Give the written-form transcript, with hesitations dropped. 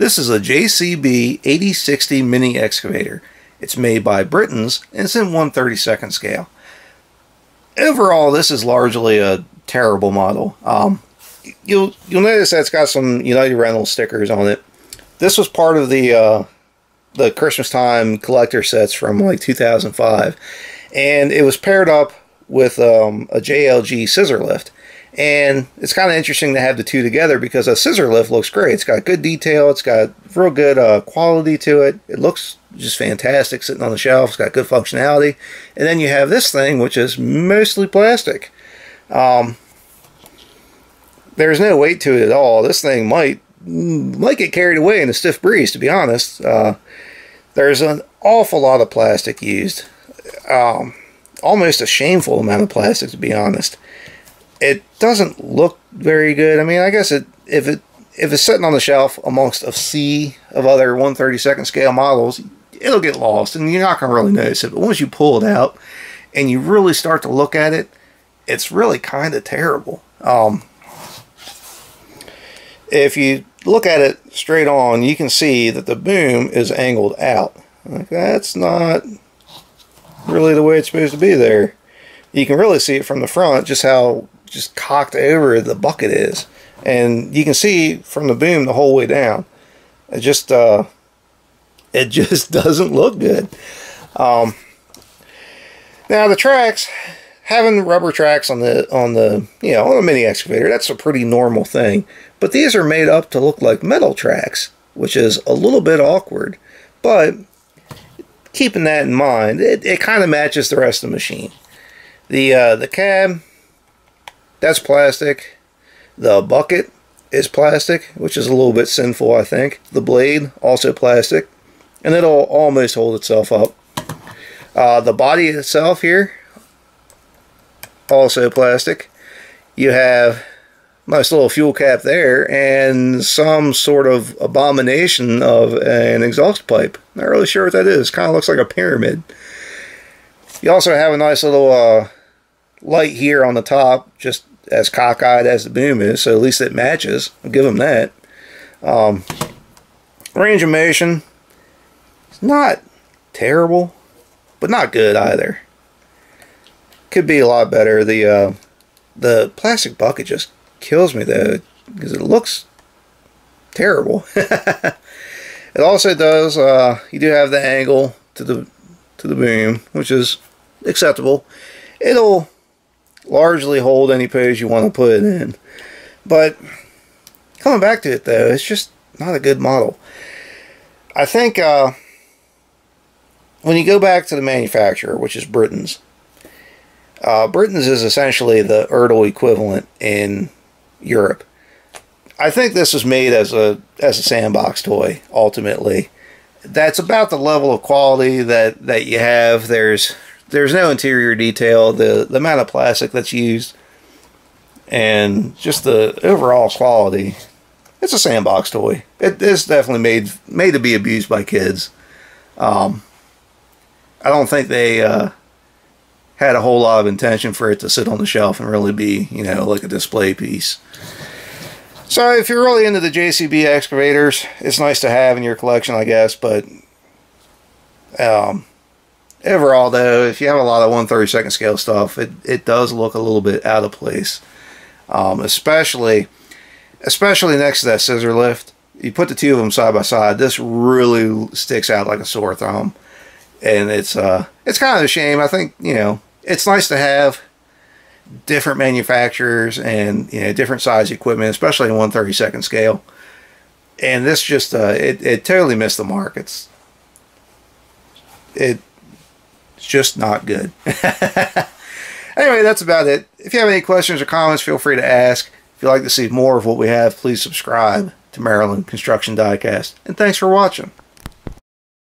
This is a JCB 8060 Mini Excavator. It's made by Britons and it's in 1/32 scale. Overall, this is largely a terrible model. You'll notice that it's got some United Rentals stickers on it. This was part of the Christmas time collector sets from like 2005, and it was paired up with a JLG scissor lift. And it's kind of interesting to have the two together because a scissor lift looks great. It's got good detail. It's got real good quality to it. It looks just fantastic sitting on the shelf. It's got good functionality. And then you have this thing, which is mostly plastic. There's no weight to it at all. This thing might get carried away in a stiff breeze, to be honest. There's an awful lot of plastic used. Almost a shameful amount of plastic, to be honest. It doesn't look very good. I mean, I guess if it's sitting on the shelf amongst a sea of other 1/32 scale models, it'll get lost and you're not going to really notice it. But once you pull it out and you really start to look at it, it's really kind of terrible. If you look at it straight on, you can see that the boom is angled out. Like, that's not really the way it's supposed to be there. You can really see it from the front, just how cocked over the bucket is, and you can see from the boom the whole way down. It just doesn't look good. Now the tracks, having rubber tracks on the mini excavator, that's a pretty normal thing. But these are made up to look like metal tracks, which is a little bit awkward. But keeping that in mind, it kind of matches the rest of the machine. The cab, that's plastic. The bucket is plastic, which is a little bit sinful, I think. The blade, also plastic. And it'll almost hold itself up. The body itself here, also plastic. You have a nice little fuel cap there and some sort of abomination of an exhaust pipe. Not really sure what that is. Kind of looks like a pyramid. You also have a nice little light here on the top, just as cockeyed as the boom is, so at least it matches. I'll give them that. Range of motion, it's not terrible, but not good either. Could be a lot better. The plastic bucket just kills me though, because it looks terrible. It also does, you do have the angle to the boom, which is acceptable. It'll largely hold any pose you want to put it in. But coming back to it though, it's just not a good model. I think when you go back to the manufacturer, which is Britons, Britons is essentially the Ertl equivalent in Europe. I think this was made as a sandbox toy, ultimately. That's about the level of quality that you have. There's no interior detail. The amount of plastic that's used and just the overall quality, it's a sandbox toy. It is definitely made to be abused by kids. I don't think they had a whole lot of intention for it to sit on the shelf and really be, like a display piece. So if you're really into the JCB excavators, it's nice to have in your collection, I guess, but overall though, if you have a lot of 1/32 scale stuff, it does look a little bit out of place. Especially next to that scissor lift. You put the two of them side by side, this really sticks out like a sore thumb. And it's kind of a shame. I think, it's nice to have different manufacturers and different size equipment, especially in 1/32 scale. And this just it totally missed the mark. It's just not good. Anyway, that's about it. If you have any questions or comments, feel free to ask. If you'd like to see more of what we have, please subscribe to Maryland Construction Diecast. And thanks for watching.